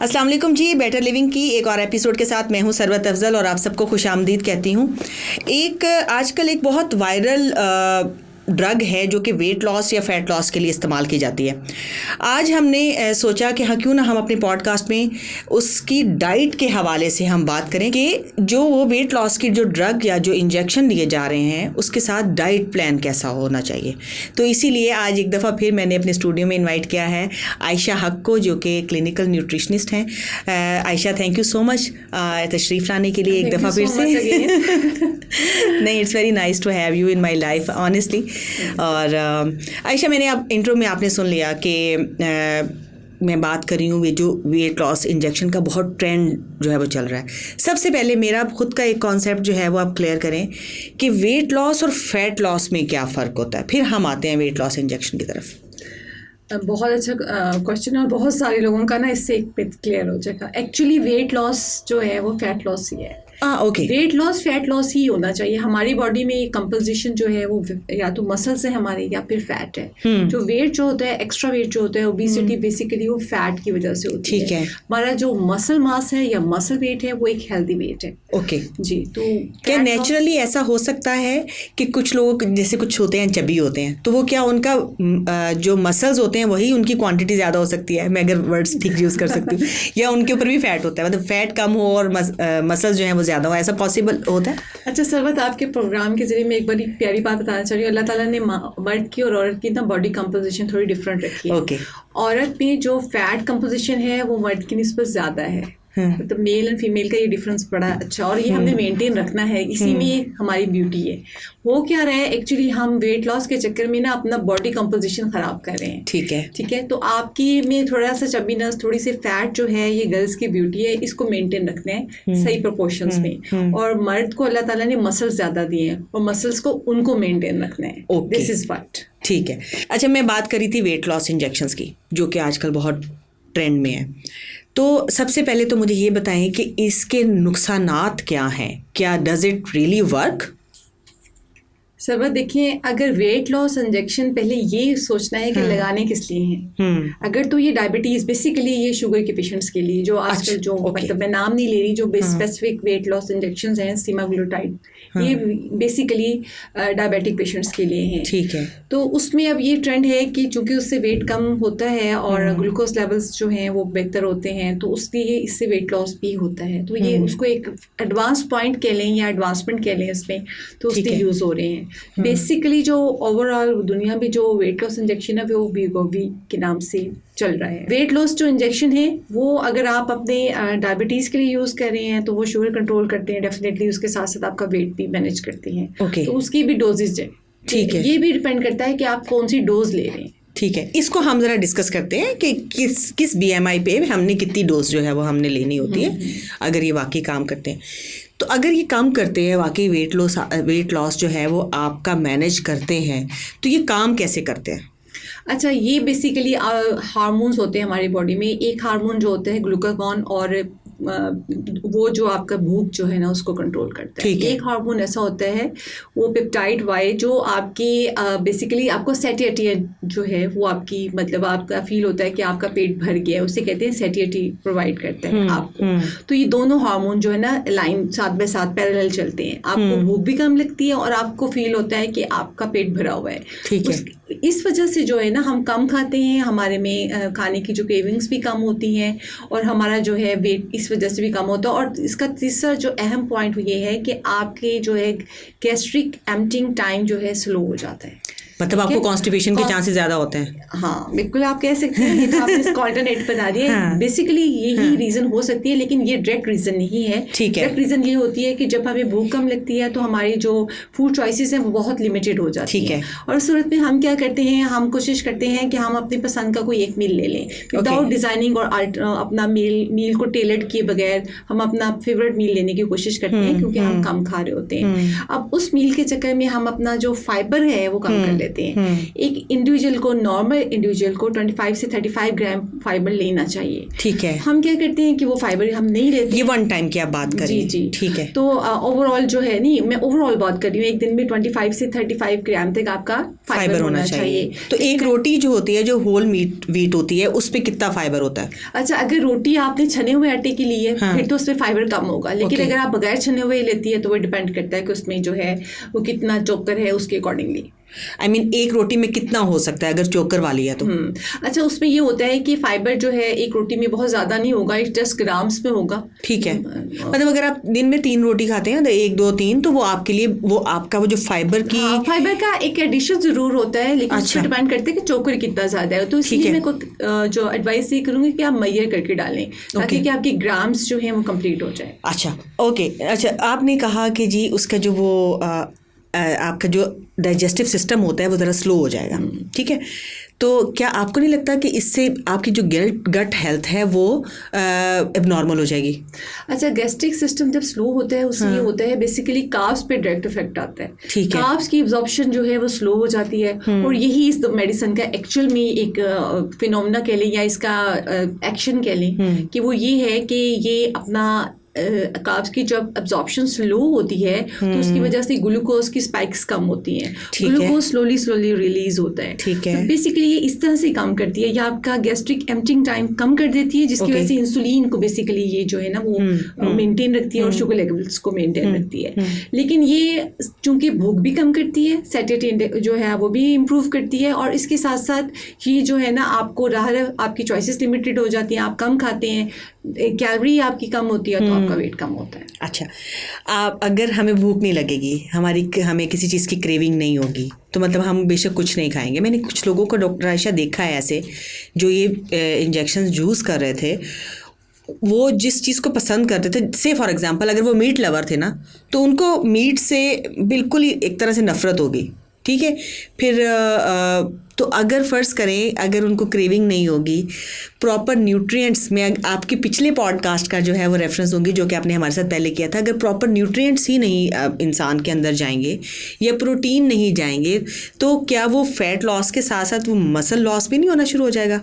अस्सलाम वालेकुम जी। Better living की एक और एपिसोड के साथ मैं हूं सरवत अफजल और आप सबको खुशामदीद कहती हूं। आजकल एक बहुत वायरल ड्रग है जो कि वेट लॉस या फैट लॉस के लिए इस्तेमाल की जाती है। आज हमने सोचा कि हाँ क्यों ना हम अपने पॉडकास्ट में उसकी डाइट के हवाले से हम बात करें कि जो वो वेट लॉस की जो ड्रग या जो इंजेक्शन दिए जा रहे हैं उसके साथ डाइट प्लान कैसा होना चाहिए। तो इसीलिए आज एक दफ़ा फिर मैंने अपने स्टूडियो में इन्वाइट किया है आयशा हक को, जो कि क्लिनिकल न्यूट्रिशनिस्ट हैं। Ayesha, thank you so much तशरीफ़ लाने के लिए एक दफ़ा फिर से। नहीं, it's very nice to have you in my life honestly. और आयशा, मैंने अब इंट्रो में आपने सुन लिया कि मैं बात कर रही हूँ जो वेट लॉस इंजेक्शन का बहुत ट्रेंड जो है वो चल रहा है। सबसे पहले मेरा खुद का एक कॉन्सेप्ट जो है वो आप क्लियर करें कि वेट लॉस और फैट लॉस में क्या फ़र्क होता है, फिर हम आते हैं वेट लॉस इंजेक्शन की तरफ। बहुत अच्छा क्वेश्चन है और बहुत सारे लोगों का ना इससे एक पिट क्लियर हो जाएगा। एक्चुअली वेट लॉस जो है वो फैट लॉस ही है। Okay. Weight loss fat loss ही होना चाहिए। हमारी बॉडी में कंपोजिशन जो है वो या तो मसल से हमारे या फिर फैट है। जो वेट जो होता है, एक्स्ट्रा वेट जो होता है, ओबेसिटी बेसिकली वो फैट की वजह से होती है। ठीक है। हमारा जो मसल मास है या मसल वेट है वो एक हेल्दी वेट है। ओके जी। तो क्या नेचुरली ऐसा हो सकता है कि कुछ लोग जैसे कुछ होते हैं चबी होते हैं, तो वो क्या उनका जो मसल्स होते हैं वही उनकी क्वांटिटी ज़्यादा हो सकती है, मैं अगर वर्ड्स ठीक यूज़ कर सकती हूँ, या उनके ऊपर भी फैट होता है, मतलब फैट कम हो और मसल्स जो हैं वो ज़्यादा हो, ऐसा पॉसिबल होता है? अच्छा सरवत, आपके प्रोग्राम के जरिए मैं एक बड़ी प्यारी बात बताना चाह रही हूँ। अल्लाह ताला ने मर्द की और औरत की ना बॉडी कंपोजिशन थोड़ी डिफरेंट रखी है। ओके। औरत में जो फैट कंपोजिशन है वो मर्द की निस्बत ज़्यादा है। मतलब मेल एंड फीमेल का ये डिफरेंस बड़ा अच्छा, और ये हमने मेंटेन रखना है, इसी में हमारी ब्यूटी है। वो क्या रहा है, एक्चुअली हम वेट लॉस के चक्कर में ना अपना बॉडी कंपोजिशन खराब कर रहे हैं। ठीक है। ठीक है। तो आपकी में थोड़ा सा चबीनेस, थोड़ी सी फैट जो है, ये गर्ल्स की ब्यूटी है, इसको मेंटेन रखना है सही प्रोपोर्शंस में। और मर्द को अल्लाह ताला ने मसल्स ज़्यादा दिए हैं और मसल्स को उनको मेंटेन रखना है। This is what. ठीक है। अच्छा, मैं बात करी थी वेट लॉस इंजेक्शंस की, जो कि आजकल बहुत ट्रेंड में है। तो सबसे पहले तो मुझे ये बताएं कि इसके नुकसानात क्या हैं, क्या डज इट रियली वर्क? सब देखिए, अगर वेट लॉस इंजेक्शन, पहले ये सोचना है कि लगाने किस लिए हैं। अगर तो ये डायबिटीज़, बेसिकली ये शुगर के पेशेंट्स के लिए, जो आजकल जो मतलब मैं नाम नहीं ले रही, जो स्पेसिफिक वेट लॉस इंजेक्शंस हैं सेमाग्लूटाइड, ये बेसिकली डायबिटिक पेशेंट्स के लिए हैं। ठीक है। तो उसमें अब ये ट्रेंड है कि चूंकि उससे वेट कम होता है और ग्लूकोज लेवल्स जो हैं वो बेहतर होते हैं, तो उसलिए इससे वेट लॉस भी होता है। तो ये उसको एक एडवांस पॉइंट कह लें या एडवांसमेंट कह लें इसमें, तो उसके यूज़ हो रहे हैं। बेसिकली जो ओवरऑल दुनिया में जो वेट लॉस इंजेक्शन है वो वीगोवी के नाम से चल रहा है। वेट लॉस जो इंजेक्शन है वो अगर आप अपने डायबिटीज़ के लिए यूज़ कर रहे हैं तो वो शुगर कंट्रोल करते हैं डेफिनेटली, उसके साथ साथ आपका वेट भी मैनेज करते हैं। तो उसकी भी डोजेज है। ठीक है। ये भी डिपेंड करता है कि आप कौन सी डोज ले रहे हैं। ठीक है, इसको हम ज़रा डिस्कस करते हैं कि किस BMI पे हमने कितनी डोज जो है वो हमने लेनी होती है अगर ये वाकई काम करते हैं। तो अगर ये काम करते हैं वाकई, वेट लॉस जो है वो आपका मैनेज करते हैं, तो ये काम कैसे करते हैं? अच्छा, ये बेसिकली हार्मोन्स होते हैं हमारी बॉडी में। एक हार्मोन जो होता है ग्लूकागॉन, और वो जो आपका भूख जो है ना उसको कंट्रोल करता है। एक हार्मोन ऐसा होता है वो पेप्टाइड वाई, जो आपकी बेसिकली आपको सैटिएटी जो है वो आपकी, मतलब आपका फील होता है कि आपका पेट भर गया है, उसे कहते हैं सैटिएटी प्रोवाइड करता है आपको। तो ये दोनों हार्मोन जो है ना लाइन साथ बाय साथ पैरेलल चलते हैं। आपको भूख भी कम लगती है और आपको फील होता है कि आपका पेट भरा हुआ है। ठीक है। इस वजह से जो है ना हम कम खाते हैं, हमारे में खाने की जो क्रेविंग्स भी कम होती हैं और हमारा जो है वेट इस वजह से भी कम होता है। और इसका तीसरा जो अहम पॉइंट ये है कि आपके जो है गैस्ट्रिक एम्प्टिंग टाइम जो है स्लो हो जाता है। मतलब आपको कॉन्स्टिपेशन के चांसेस ज़्यादा होते हैं? हाँ बिल्कुल, आप कह सकते हैं। ये तो आपने इसका अल्टरनेट बता दिया। बेसिकली यही रीज़न हो सकती है, लेकिन ये डायरेक्ट रीज़न नहीं है। डायरेक्ट रीज़न ये होती है कि जब हमें भूख कम लगती है तो हमारी जो फूड चॉइसेस हैं वो बहुत लिमिटेड हो जाती है। और उस सूरत में हम क्या करते हैं, हम कोशिश करते हैं कि हम अपनी पसंद का कोई एक मील ले लें विदाउट डिज़ाइनिंग, और अपना मील को टेलर्ड किए बगैर हम अपना फेवरेट मील लेने की कोशिश करते हैं, क्योंकि हम कम खा रहे होते हैं। अब उस मील के चक्कर में हम अपना जो फाइबर है वो कम कर लेते हैं। लेते हैं। एक इंडिविजुअल को, नॉर्मल इंडिविजुअल को 25 से 35 ग्राम फाइबर लेना चाहिए। ठीक है। हम क्या करते हैं कि वो फाइबर हम नहीं लेते। ये वन टाइम की आप बात कर रही हैं? जी। ठीक है। तो ओवरऑल जो है, नहीं मैं ओवरऑल बात कर रही हूँ, एक दिन में 25 से 35 ग्राम तक आपका फाइबर होना चाहिए। तो एक रोटी जो होती है, जो होल व्हीट होती है, उस पे कितना फाइबर होता है? अच्छा, अगर रोटी आपने छने हुए आटे की ली है, हाँ। फिर तो उसमें फाइबर कम होगा, लेकिन Okay. अगर आप बगैर छने हुए लेती है तो वो डिपेंड करता है कि उसमें जो है वो कितना चोकर है, उसके अकॉर्डिंगली। I mean, एक रोटी में कितना हो सकता है अगर चोकर वाली है तो? अच्छा, उसमें ये होता है कि फाइबर जो है एक रोटी में बहुत ज़्यादा नहीं होगा, 10 ग्राम्स में होगा। ठीक है। मतलब अगर आप दिन में 3 रोटी खाते हैं, 1 2 3, तो वो आपके लिए, वो आपका वो जो फाइबर की, फाइबर का एक एडिशन जरूर होता है, लेकिन उस पर डिपेंड करते हैं कि चोकर कितना ज़्यादा है। तो इसलिए मैं जो एडवाइस ये करूँगी कि आप मैयर करके डालें, ताकि कि आपकी ग्राम्स जो है वो कंप्लीट हो जाए। अच्छा, ओके। अच्छा, आपने कहा कि जी उसका जो वो आपका जो डाइजेस्टिव सिस्टम होता है वो ज़रा स्लो हो जाएगा। ठीक है। तो क्या आपको नहीं लगता कि इससे आपकी जो गट हेल्थ है वो एबनॉर्मल हो जाएगी? अच्छा, गैस्ट्रिक सिस्टम जब स्लो होता है उसमें ये होता है बेसिकली कार्ब्स पे डायरेक्ट इफेक्ट आता है। ठीक है। कार्ब्स की एब्जॉर्प्शन जो है वो स्लो हो जाती है, और यही इस मेडिसिन का एक्चुअल में एक फिनोमेना कह लें या इसका एक्शन कह लें कि वो ये है कि ये अपना कार्ब्स की जब एब्जॉर्प्शन स्लो होती है तो उसकी वजह से ग्लूकोज की स्पाइक्स कम होती हैं। ग्लूकोज स्लोली रिलीज होता है। ठीक है। तो बेसिकली ये इस तरह से काम करती है, या आपका गैस्ट्रिक एम्प्टिंग टाइम कम कर देती है, जिसकी वजह से इंसुलिन को बेसिकली ये जो है ना वो मेंटेन रखती है और शुगर लेवल्स को मेंटेन रखती है। लेकिन ये चूंकि भूख भी कम करती है, सैटिस्फैक्शन जो है वो भी इम्प्रूव करती है, और इसके साथ साथ ये जो है ना आपको आपकी चॉइसेस लिमिटेड हो जाती हैं, आप कम खाते हैं, कैलोरी आपकी कम होती है, तो आपका वेट कम होता है। अच्छा, आप अगर हमें भूख नहीं लगेगी, हमें किसी चीज़ की क्रेविंग नहीं होगी, तो मतलब हम बेशक कुछ नहीं खाएंगे। मैंने कुछ लोगों को, डॉक्टर आयशा, देखा है ऐसे जो ये इंजेक्शन यूज़ कर रहे थे, वो जिस चीज़ को पसंद करते थे, से फॉर एग्जांपल अगर वो मीट लवर थे ना, तो उनको मीट से बिल्कुल ही एक तरह से नफ़रत होगी। ठीक है। फिर तो अगर फ़र्ज़ करें, अगर उनको क्रेविंग नहीं होगी, प्रॉपर न्यूट्रिएंट्स में, आपके पिछले पॉडकास्ट का जो है वो रेफरेंस दूंगी जो कि आपने हमारे साथ पहले किया था, अगर प्रॉपर न्यूट्रिएंट्स ही नहीं इंसान के अंदर जाएंगे या प्रोटीन नहीं जाएंगे, तो क्या वो फैट लॉस के साथ साथ वो मसल लॉस भी नहीं होना शुरू हो जाएगा?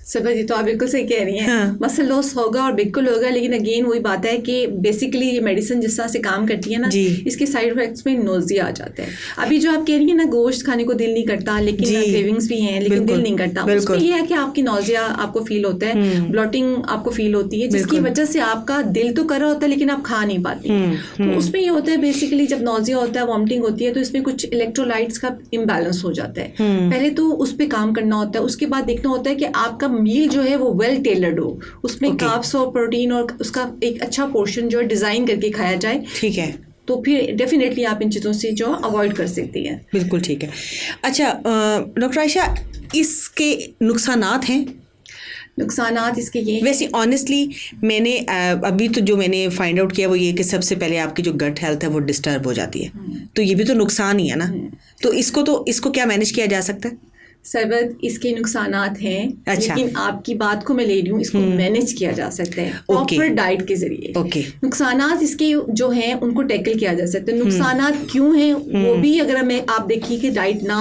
सब जी, तो आप बिल्कुल सही कह रही हैं। हाँ। मसल लॉस होगा और बिल्कुल होगा, लेकिन अगेन वही बात है कि बेसिकली ये मेडिसिन जिस तरह से काम करती है ना, इसके साइड इफेक्ट्स में नोजिया आ जाता है। अभी जो आप कह रही है ना, गोश्त खाने को दिल नहीं करता, लेकिन क्रेविंग्स भी हैं, लेकिन दिल नहीं करता, उसमें ये है कि आपकी नोजिया आपको फील होता है, ब्लोटिंग आपको फील होती है, जिसकी वजह से आपका दिल तो कर रहा होता है लेकिन आप खा नहीं पाती। तो उसमें ये होता है बेसिकली, जब नोजिया होता है, वॉमिटिंग होती है, तो इसमें कुछ इलेक्ट्रोलाइट्स का इम्बैलेंस हो जाता है। पहले तो उस पर काम करना होता है, उसके बाद देखना होता है कि आपका मील जो है वो वेल टेलर्ड हो, उसमें कार्ब्स और प्रोटीन और उसका एक अच्छा पोर्शन जो है डिजाइन करके खाया जाए। ठीक है। तो फिर डेफिनेटली आप इन चीज़ों से जो अवॉइड कर सकती हैं। बिल्कुल ठीक है। अच्छा डॉक्टर आयशा, इसके नुकसानात हैं? नुकसानात इसके ये, वैसे ऑनेस्टली मैंने अभी तो जो मैंने फाइंड आउट किया वो ये कि सबसे पहले आपकी जो गट हेल्थ है वो डिस्टर्ब हो जाती है, तो ये भी तो नुकसान ही है ना। तो इसको क्या मैनेज किया जा सकता है? सरबत इसके नुकसानात हैं। अच्छा। लेकिन आपकी बात को मैं ले रही हूँ, इसको मैनेज किया जा सकता है प्रॉपर डाइट के जरिए। नुकसानात इसके जो हैं उनको टैकल किया जा सकता है। नुकसानात क्यों हैं वो भी अगर आप देखिए कि डाइट ना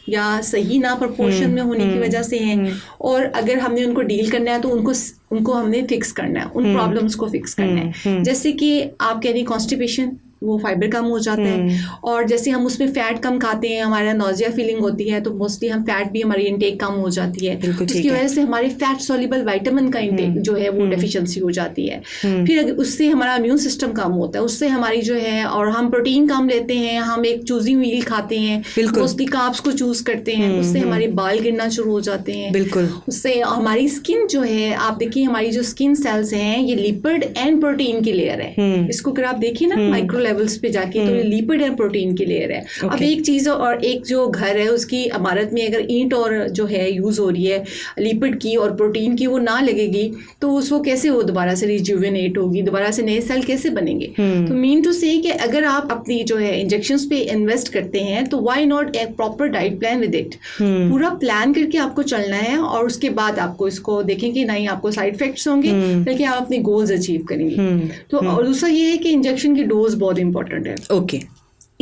या सही ना प्रोपोर्शन में होने की वजह से हैं, और अगर हमने उनको डील करना है तो उनको हमने फिक्स करना है, उन प्रॉब्लम्स को फिक्स करना है। जैसे कि आप कह रही कॉन्स्टिपेशन, वो फाइबर कम हो जाता है, और जैसे हम उसमें फैट कम खाते हैं, हमारा नोजिया फीलिंग होती है, तो मोस्टली हम फैट भी हमारी इंटेक कम हो जाती है, उसकी वजह से हमारे फैट सॉल्युबल विटामिन का इंटेक जो है वो डेफिशिएंसी हो जाती है। फिर उससे हमारा इम्यून सिस्टम कम होता है, उससे हमारी जो है, और हम प्रोटीन कम लेते हैं, हम एक चूजी मील खाते हैं, मोस्टली कार्ब्स को चूज करते हैं, उससे हमारे बाल गिरना शुरू हो जाते हैं। बिल्कुल। उससे हमारी स्किन जो है, आप देखिए हमारी जो स्किन सेल्स हैं ये लिपिड एंड प्रोटीन की लेयर है। इसको अगर आप देखिए ना माइक्रो लेवल्स पे जाके, तो ये लिपिड एंड प्रोटीन की लेयर है। अब एक चीज और एक जो घर है उसकी इमारत में अगर ईंट और जो है यूज हो रही है लिपिड की और प्रोटीन की, वो ना लगेगी तो उसको कैसे वो दोबारा से रिज्यूवेनेट होगी, दोबारा से नए सेल कैसे बनेंगे। तो मीन टू से कि अगर आप अपनी जो है इंजेक्शंस पे इन्वेस्ट करते हैं तो व्हाई नॉट एक proper diet plan with it. पूरा प्लान करके आपको चलना है, और उसके बाद आपको इसको देखेंगे नहीं आपको साइड इफेक्ट्स होंगे, बल्कि आप अपने गोल्स अचीव करेंगे। तो और दूसरा ये है कि इंजेक्शन की डोज बहुत इंपॉर्टेंट है। ओके।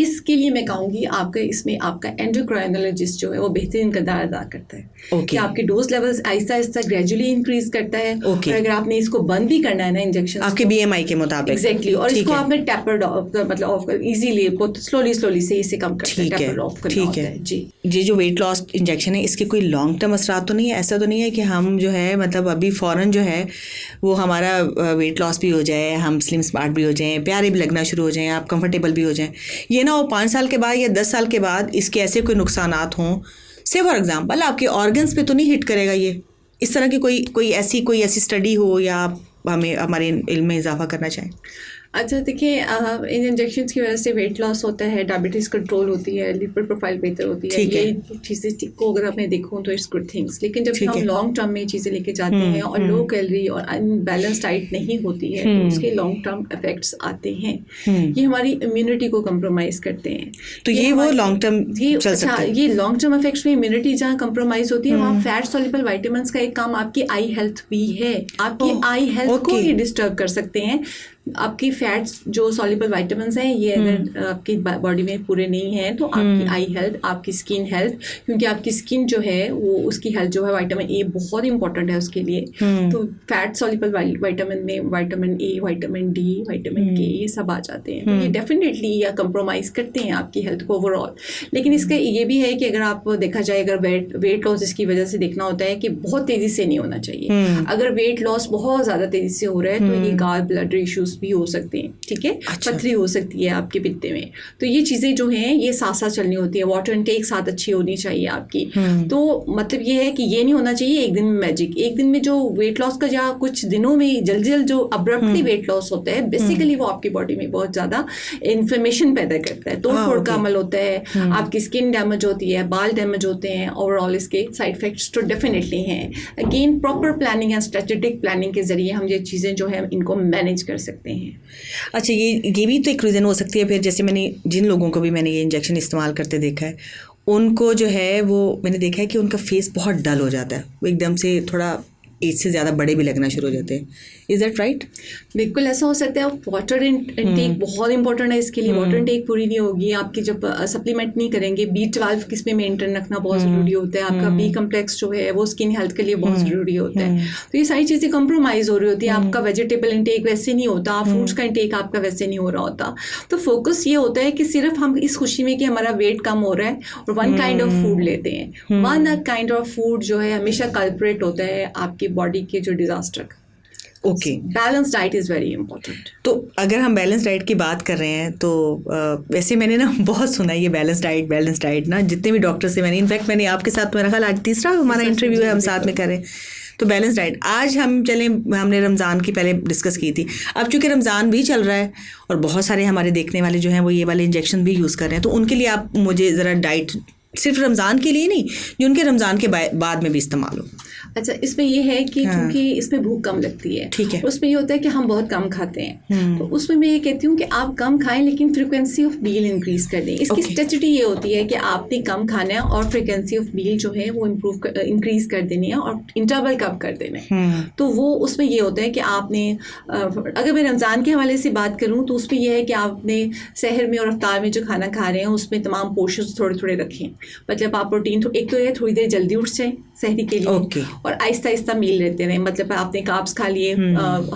इसके लिए मैं कहूँगी आपका इसमें आपका एंडोक्राइनोलॉजिस्ट जो है वो बेहतरीन किरदार अदा करता है कि आपके dose levels Aahista Aahista gradually increase करता है। और अगर आपने इसको बंद भी करना है ना इंजेक्शन आपके BMI के मुताबिक, एग्जैक्टली, और इसको आपने टैपर मतलब ऑफ इजीली स्लोली से इसे कम करना है, टैपर ऑफ करना होता है। जी जी, जो वेट लॉस इंजेक्शन है इसके कोई लॉन्ग टर्म असरात तो नहीं है? ऐसा तो नहीं है कि हम जो है मतलब अभी फ़ौरन जो है वो हमारा वेट लॉस भी हो जाए, हम स्लिम स्मार्ट भी हो जाएं, प्यारे भी लगना शुरू हो जाएं, आप कंफर्टेबल भी हो जाएं, ये ना हो 5 साल के बाद या 10 साल के बाद इसके ऐसे कोई नुकसानात हों, से फॉर एग्जांपल आपके ऑर्गन्स पे तो नहीं हिट करेगा ये? इस तरह की कोई ऐसी स्टडी हो या आप हमें हमारे इल्म में इजाफा करना चाहें? अच्छा देखिए, इन इंजेक्शन की वजह से वेट लॉस होता है, डायबिटीज़ कंट्रोल होती है, लिपिड प्रोफाइल बेहतर होती है, ये चीज़ें को अगर मैं देखूँ तो इट्स गुड थिंग्स। लेकिन जब हम लॉन्ग टर्म में चीज़ें लेके जाते हैं और लो कैलोरी और अनबैलेंस डाइट नहीं होती है तो उसके लॉन्ग टर्म इफेक्ट्स आते हैं। ये हमारी इम्यूनिटी को कम्प्रोमाइज़ करते हैं। तो ये वो लॉन्ग टर्म चल सकता है। ये लॉन्ग टर्म इफेक्ट्स में इम्यूनिटी जहाँ कम्प्रोमाइज़ होती है वहाँ फैट सॉल्युबल विटामिन्स का एक काम आपकी आई हेल्थ भी है। आपकी आई हेल्थ को ये डिस्टर्ब कर सकते हैं। आपकी फैट्स जो सॉल्युबल विटामिन्स हैं ये अगर आपकी बॉडी में पूरे नहीं हैं तो आपकी आई हेल्थ, आपकी स्किन हेल्थ, क्योंकि आपकी स्किन जो है वो उसकी हेल्थ जो है विटामिन ए बहुत इंपॉर्टेंट है उसके लिए। तो फैट सॉल्युबल विटामिन में vitamin A, vitamin D, vitamin के ये सब आ जाते हैं। तो ये डेफिनेटली या कंप्रोमाइज़ करते हैं आपकी हेल्थ को ओवरऑल। लेकिन इसका ये भी है कि अगर आप देखा जाए अगर वेट लॉस इसकी वजह से देखना होता है कि बहुत तेज़ी से नहीं होना चाहिए। अगर वेट लॉस बहुत ज़्यादा तेज़ी से हो रहा है तो ये गाल ब्लड इश्यूज भी हो सकते हैं, ठीक है। अच्छा। पथरी हो सकती है आपके पित्ते में। तो ये चीज़ें जो हैं ये साथ साथ चलनी होती है। वाटर इनटेक साथ अच्छी होनी चाहिए आपकी। तो मतलब ये है कि ये नहीं होना चाहिए एक दिन में मैजिक। एक दिन में जो वेट लॉस का या कुछ दिनों में जल्दी जो अब्रप्टली वेट लॉस होता है बेसिकली वो आपकी बॉडी में बहुत ज़्यादा इन्फ्लेमेशन पैदा करता है, तोड़ फोड़ का अमल होता है, आपकी स्किन डैमेज होती है, बाल डैमेज होते हैं। ओवरऑल इसके साइड इफेक्ट्स तो डेफिनेटली हैं। Again proper planning and strategic planning के जरिए हम ये चीज़ें जो है इनको मैनेज कर सकते हैं। अच्छा, ये भी तो एक रीज़न हो सकती है फिर, जैसे जिन लोगों को भी मैंने ये इंजेक्शन इस्तेमाल करते देखा है उनको जो है वो मैंने देखा है कि उनका फेस बहुत डल हो जाता है, वो एकदम से थोड़ा एज से ज़्यादा बड़े भी लगना शुरू हो जाते हैं। Is that right? बिल्कुल ऐसा हो सकता है। वाटर इनटेक बहुत इंपॉर्टेंट है इसके लिए। वाटर इनटेक पूरी नहीं होगी आपकी जब सप्लीमेंट नहीं करेंगे। B12 किसमें मेंटेन रखना बहुत ज़रूरी होता है। आपका B कम्प्लेक्स जो है वो स्किन हेल्थ के लिए बहुत ज़रूरी होता है। तो ये सारी चीज़ें कंप्रोमाइज़ हो रही होती है। आपका वेजिटेबल इंटेक वैसे नहीं होता, फ्रूट्स का इंटेक आपका वैसे नहीं हो रहा होता। तो फोकस ये होता है कि सिर्फ हम इस खुशी में कि हमारा वेट कम हो रहा है और वन काइंड ऑफ फूड लेते हैं। वन काइंड ऑफ फूड जो है हमेशा कल्परेट होता है आपकी बॉडी के जो डिजास्टर का। Okay, balance diet is very important. तो अगर हम बैलेंस डाइट की बात कर रहे हैं तो वैसे मैंने ना बहुत सुना है ये बैलेंस डाइट ना, जितने भी डॉक्टर से मैंने, इनफैक्ट मैंने आपके साथ, मेरा ख्याल आज तीसरा हमारा इंटरव्यू है, हम साथ में कर रहे हैं। तो बैलेंस डाइट आज हमने रमज़ान की पहले डिस्कस की थी। अब चूँकि रमज़ान भी चल रहा है और बहुत सारे हमारे देखने वाले जो हैं वो ये वाले इंजेक्शन भी यूज़ कर रहे हैं, तो उनके लिए आप मुझे ज़रा डाइट सिर्फ रमज़ान के लिए नहीं, जो उनके रमज़ान के बाद में भी इस्तेमाल हो। अच्छा, इसमें ये है कि क्योंकि इसमें भूख कम लगती है, ठीक है, उसमें ये होता है कि हम बहुत कम खाते हैं। तो उसमें मैं ये कहती हूँ कि आप कम खाएं लेकिन फ्रीक्वेंसी ऑफ मील इंक्रीज कर दें। इसकी स्ट्रेटजी ये होती है कि आपने कम खाना है और फ्रीक्वेंसी ऑफ मील जो है वो इंक्रीज कर देनी है और इंटरवल कम कर देना है। तो वो उसमें ये होता है कि आपने अगर मैं रमज़ान के हवाले से बात करूँ तो उसमें यह है कि आपने सहर में और अफ्तार में जो खाना खा रहे हैं उसमें तमाम पोर्शंस थोड़े थोड़े रखें। मतलब आप प्रोटीन एक तो ये थोड़ी देर जल्दी उठ जाए सहरी के लिए और आहिस्ता आहिस्ता मील लेते रहे। मतलब आपने कार्ब्स खा लिए,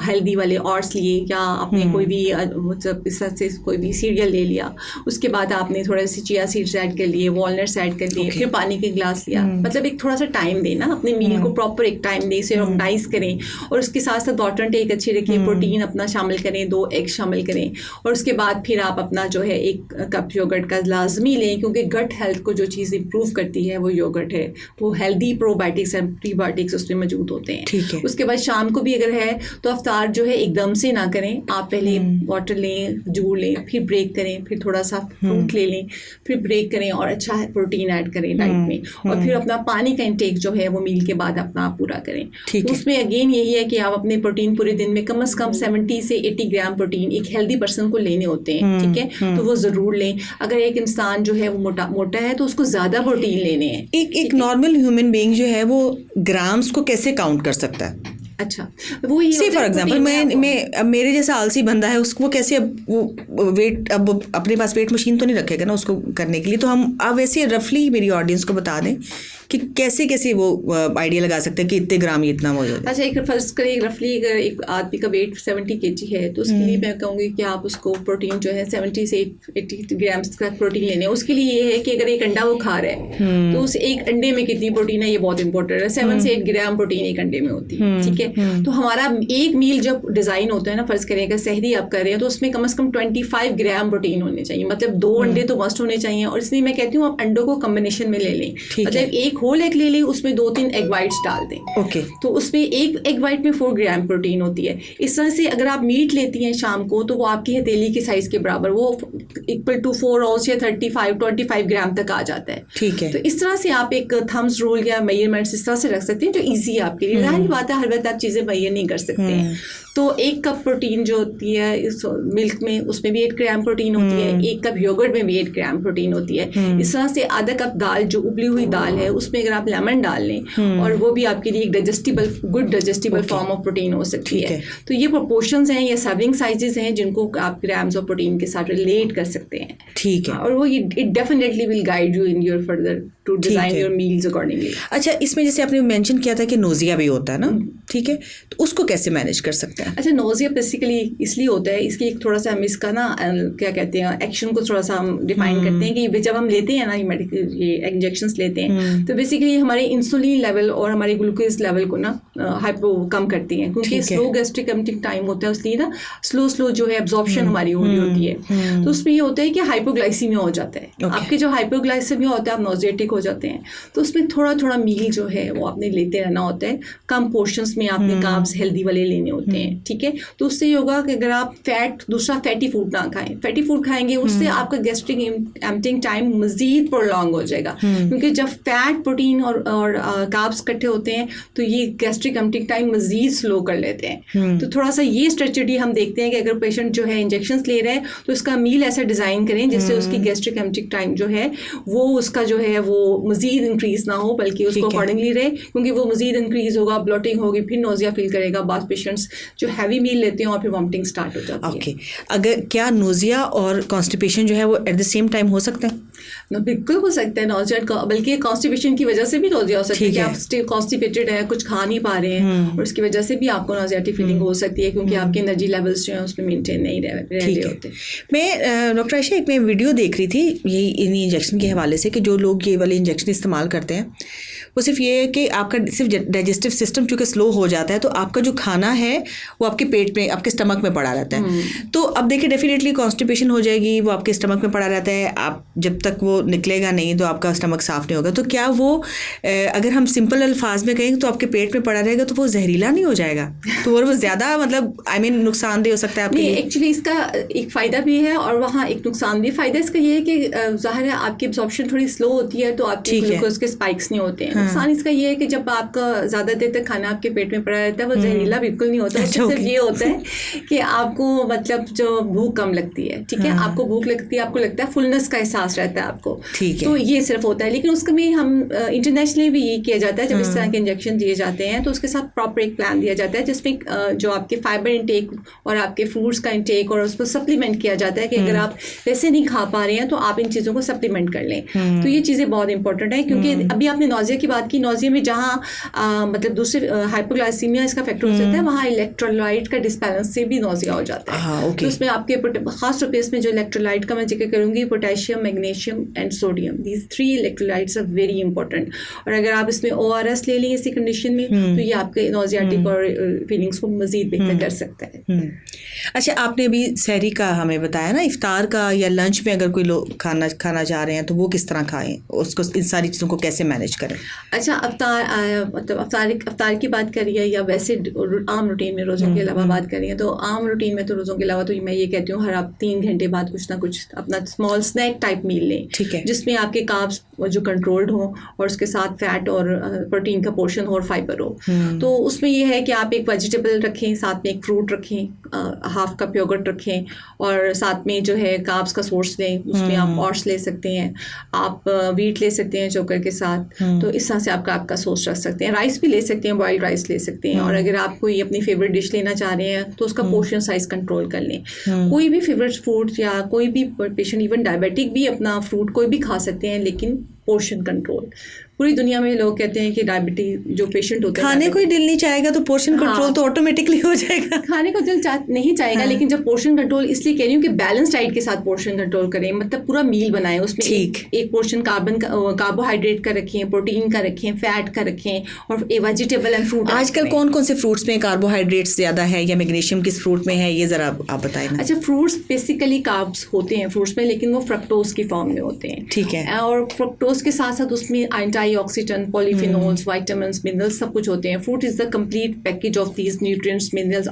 हेल्दी वाले ऑट्स लिए, या आपने कोई भी मतलब इस तरह से कोई भी सीरियल ले लिया, उसके बाद आपने थोड़े से चिया सीड्स ऐड कर लिए, वॉलनट्स ऐड कर लिए, फिर पानी के गिलास लिया। मतलब एक थोड़ा सा टाइम देना अपने मील को, प्रॉपर एक टाइम दें, इसे ऑर्गेनाइज करें और उसके साथ साथ वाटर इनटेक अच्छी रखें, प्रोटीन अपना शामिल करें, 2 एग शामिल करें और उसके बाद फिर आप अपना जो है 1 कप योगर्ट का लाजमी लें, क्योंकि गट हेल्थ को जो चीज़ इंप्रूव करती है वो योगर्ट है। वो हेल्दी प्रोबायोटिक्स एंड प्रीबायोटिक्स उसमें मौजूद होते हैं। उसके बाद शाम को भी अगर है तो अफ्तार जो है एकदम से ना करें, आप पहले वाटर लें, जूड़ लें, फिर ब्रेक करें, फिर थोड़ा सा फ्रूट ले लें, फिर ब्रेक करें और अच्छा प्रोटीन ऐड करें डाइट में, और फिर अपना पानी का इंटेक जो है वो मील के बाद अपना पूरा करें। तो उसमें अगेन यही है कि आप अपने प्रोटीन पूरे दिन में कम से कम 70 से 80 ग्राम प्रोटीन एक हेल्दी पर्सन को लेने होते हैं, ठीक है, तो वो ज़रूर लें। अगर एक इंसान जो है वो मोटा है तो उसको ज़्यादा प्रोटीन लेने हैं। एक नॉर्मल ह्यूमन बीइंग जो है वो ग्राम्स को कैसे काउंट कर सकता है? अच्छा, वो ये से फॉर एग्जांपल मैं मेरे जैसा आलसी बंदा है उसको कैसे अब वेट अब अपने पास वेट मशीन तो नहीं रखेगा ना उसको करने के लिए, तो हम अब वैसे रफली मेरी ऑडियंस को बता दें कि कैसे कैसे वो आइडिया लगा सकते हैं कि इतने ग्राम ही इतना मौजूद है। अच्छा, एक फर्स्ट करें रफली, अगर एक आदमी का वेट 70 kg है तो उसके लिए मैं कहूँगी कि आप उसको प्रोटीन जो है 70 से 80 ग्राम्स का प्रोटीन लेने हैं। उसके लिए ये है कि अगर एक अंडा वो खा रहा है तो उस एक अंडे में कितनी प्रोटीन है ये बहुत इंपॉर्टेंट है। 7 से 8 ग्राम प्रोटीन एक अंडे में होती है, ठीक है। तो हमारा एक मील जब डिज़ाइन होता है ना, फर्ज करें अगर सहरी आप कर रहे हैं तो उसमें कम से कम 25 ग्राम प्रोटीन होने चाहिए, मतलब 2 अंडे तो मस्ट होने चाहिए। और इसलिए मैं कहती हूँ आप अंडों को कम्बिनेशन में ले लें, मतलब एक होल एग ले लें, उसमें 2-3 एग वाइट्स डाल दें। ओके, तो उसमें एक एग वाइट में 4 ग्राम प्रोटीन होती है। इस तरह से अगर आप मीट लेती हैं शाम को तो वो आपकी हथेली की साइज के बराबर, वो इक्वल टू 4 आउंस या 25 ग्राम तक आ जाता है, ठीक है। तो इस तरह से आप एक थम्स रूल या मेजरमेंट्स इस तरह से रख सकते हैं जो इजी है आपके लिए। जाहिर बात है हर वक्त आप चीज़ें मेजर नहीं कर सकते हैं। तो 1 कप प्रोटीन जो होती है इस मिल्क में, उसमें भी 8 ग्राम प्रोटीन होती है। 1 कप योगर्ट में भी 8 ग्राम प्रोटीन होती है। इस तरह से आधा कप दाल, जो उबली हुई दाल है, उसमें अगर आप लेमन डाल लें और वो भी आपके लिए एक good digestible form of protein हो सकती है। तो ये प्रोपोर्शंस हैं, ये सर्विंग साइजेस हैं जिनको आप ग्राम्स ऑफ प्रोटीन के साथ रिलेट कर सकते हैं, ठीक है। और वो it definitely will guide you in your further to design your meals accordingly. अच्छा, इसमें जैसे आपने मेंशन किया था कि नोजिया भी होता है ना, ठीक है, तो उसको कैसे मैनेज कर सकते हैं? अच्छा, नोजिया बेसिकली इसलिए होता है, इसकी एक थोड़ा सा हम इसका ना क्या कहते हैं एक्शन को थोड़ा सा हम डिफाइन करते हैं कि जब हम लेते हैं ना ये इंजेक्शंस लेते हैं तो बेसिकली हमारे इंसुलिन लेवल और हमारे ग्लूकोज लेवल को ना हाइपो कम करती हैं, क्योंकि स्लो गैस्ट्रिक एम्प्टिंग टाइम होता है, इसलिए ना स्लो जो है एब्जॉर्प्शन हमारी हो रही होती है। तो उसमें ये होता है कि हाइपोग्लाइसीमिया हो जाता है। आपके जो हाइपोग्लाइसीमिया होता है आप नोजिएटिक हो जाते हैं, तो उसमें थोड़ा थोड़ा मील जो है वो आपने लेते रहना होता है। कम पोर्शंस में आपने कार्ब्स हेल्दी वाले लेने होते हैं, ठीक है। तो उससे ये होगा कि अगर आप दूसरा फैटी फूड ना खाएं, फैटी फूड खाएंगे उससे आपका गैस्ट्रिक एम्प्टिंग टाइम मजीद प्रोलॉन्ग हो जाएगा, क्योंकि जब फैट, प्रोटीन और कार्ब्स इकट्ठे होते हैं तो ये गैस्ट्रिक एम्प्टिंग टाइम मजीद स्लो कर लेते हैं। तो थोड़ा सा ये स्ट्रेटजी हम देखते हैं कि अगर पेशेंट जो है इंजेक्शंस ले रहे हैं तो इसका मील ऐसा डिज़ाइन करें जिससे उसकी गैस्ट्रिक एम्प्टिंग टाइम जो है वो उसका जो है वो मजीद इंक्रीज ना हो, बल्कि उसको अकॉर्डिंगली रहे, क्योंकि वो मजीद इंक्रीज होगा, ब्लोटिंग होगी, फिर नोजिया फील करेगा। बाद पेशेंट्स जो हैवी मील लेते हैं और फिर वॉमिटिंग स्टार्ट हो जाती है। ओके, अगर क्या नोजिया और कॉन्स्टिपेशन जो है वो एट द सेम टाइम हो सकते हैं? बिल्कुल हो सकता है नोजिया, बल्कि कॉन्स्टिपेशन की वजह से भी नोजिया हो सकती है कि आप स्टिल कॉन्स्टिपेटेड है, कुछ खा नहीं पा रहे हैं और उसकी वजह से भी आपको नोजियाटिक फीलिंग हो सकती है, क्योंकि आपके एनर्जी लेवल्स जो है उसमें मेंटेन नहीं रह रहे होते। मैं डॉक्टर आयशा एक मैं वीडियो देख रही थी यही इन्हीं इंजेक्शन के हवाले से कि जो लोग ये वाले इंजेक्शन इस्तेमाल करते हैं वो सिर्फ ये है कि आपका सिर्फ डाइजेस्टिव सिस्टम चूँकि स्लो हो जाता है तो आपका जो खाना है वो आपके पेट में, आपके स्टमक में पड़ा रहता है। तो अब देखिए डेफिनेटली कॉन्स्टिपेशन हो जाएगी, वो आपके स्टमक में पड़ा रहता है, आप जब तक वो निकलेगा नहीं तो आपका स्टमक साफ नहीं होगा। तो क्या वो अगर हम सिंपल अल्फाज में कहें तो आपके पेट में पड़ा रहेगा तो वो जहरीला नहीं हो जाएगा? तो और वो ज़्यादा मतलब नुकसानदेह हो सकता है आपके लिए? एक्चुअली इसका एक फ़ायदा भी है और वहाँ एक नुकसान भी। फ़ायदा इसका ये है कि ज़ाहिर है आपकी एब्जॉर्प्शन थोड़ी स्लो होती है तो आपके ग्लूकोज के स्पाइक्स नहीं होते हैं। नुकसान इसका ये है कि जब आपका ज़्यादा देर तक खाना आपके पेट में पड़ा रहता है वो जहरीला बिल्कुल नहीं होता। उससे सिर्फ ये होता है कि आपको मतलब जो भूख कम लगती है, ठीक है, आपको भूख लगती है, आपको लगता है फुलनेस का एहसास रहता है आपको, तो ये सिर्फ होता है। लेकिन उसका में हम इंटरनेशनली भी ये किया जाता है, जब इस तरह के इंजेक्शन दिए जाते हैं तो उसके साथ प्रॉपर एक प्लान दिया जाता है जिसमें जो आपके फाइबर इंटेक और आपके फ्रूट्स का इंटेक और उसको सप्लीमेंट किया जाता है कि अगर आप वैसे नहीं खा पा रहे हैं तो आप इन चीज़ों को सप्लीमेंट कर लें। तो ये चीज़ें बहुत इंपॉर्टेंट है, क्योंकि अभी आपने नोजिया की बात की, नोजिया में जहाँ मतलब दूसरे हाइपोग्लाइसीमिया इसका फैक्टर हो सकता है, वहाँ इलेक्ट्रोलाइट का डिस्बैलेंस से भी नोजिया हो जाता है। तो उसमें आपके खास तौर पे इसमें जो इलेक्ट्रोलाइट का मैं जिक्र करूँगी, potassium, magnesium and sodium, these 3 electrolytes are very important. और अगर आप इसमें ORS ले लें इसी कंडीशन में तो ये आपके नोजियाटिक और फीलिंग्स को मजीद बेहतर कर सकता है। अच्छा, आपने अभी सहरी का हमें बताया ना, इफ्तार का या लंच में अगर कोई लोग खाना चाह रहे हैं तो वो किस तरह खाएं, उसको इन सारी चीज़ों को कैसे मैनेज करें? अच्छा, मतलब अफ्तार की बात करिए या वैसे आम रूटीन में रोज़ों के अलावा बात करिए, तो आम रूटीन में तो रोज़ों के अलावा तो मैं ये कहती हूँ हर आप 3 घंटे बाद कुछ ना कुछ अपना स्मॉल स्नैक टाइप मील लें, ठीक है, जिसमें आपके कार्ब्स जो कंट्रोल्ड हो और उसके साथ फैट और प्रोटीन का पोर्शन हो और फाइबर हो। तो उसमें ये है कि आप एक वेजिटेबल रखें, साथ में एक फ्रूट रखें, हाफ कप योगर्ट रखें और साथ में जो है कार्ब्स का सोर्स लें, उसमें आप ऑट्स ले सकते हैं, आप व्हीट ले सकते हैं चोकर के साथ। तो इस तरह से आपका सोर्स रख सकते हैं। राइस भी ले सकते हैं, बॉइल्ड राइस ले सकते हैं। और अगर आप कोई अपनी फेवरेट डिश लेना चाह रहे हैं तो उसका पोर्शन साइज कंट्रोल कर लें। कोई भी फेवरेट फ्रूट या कोई भी पेशेंट, इवन डायबिटिक भी अपना फ्रूट कोई भी खा सकते हैं, लेकिन पोर्शन कंट्रोल। पूरी दुनिया में लोग कहते हैं कि डायबिटीज जो पेशेंट होते हैं, खाने को ही दिल नहीं चाहेगा तो पोर्शन कंट्रोल तो ऑटोमेटिकली हो जाएगा। खाने को दिल नहीं चाहेगा, लेकिन जब पोर्शन कंट्रोल, इसलिए कह रही हूँ कि बैलेंस डाइट के साथ पोर्शन कंट्रोल करें, मतलब पूरा मील बनाएं, उसमें एक पोर्शन कार्बोहाइड्रेट का रखें, प्रोटीन का रखें, फैट का रखें, और वेजिटेबल एंड फ्रूट। आजकल कौन कौन से फ्रूट्स में कार्बोहाइड्रेट्स ज्यादा है या मैग्नीशियम किस फ्रूट में है, ये जरा आप बताएं। अच्छा, फ्रूट्स बेसिकली कार्ब्स होते हैं फ्रूट्स में, लेकिन वो फ्रक्टोज की फॉर्म में होते हैं। ठीक है। और फ्रक्टोज के साथ साथ उसमें एंटीऑक्सीडेंट, पॉलीफिनोल्स, विटामिन्स, मिनरल्स सब कुछ होते हैं। Fruit is the complete package of these nutrients, minerals,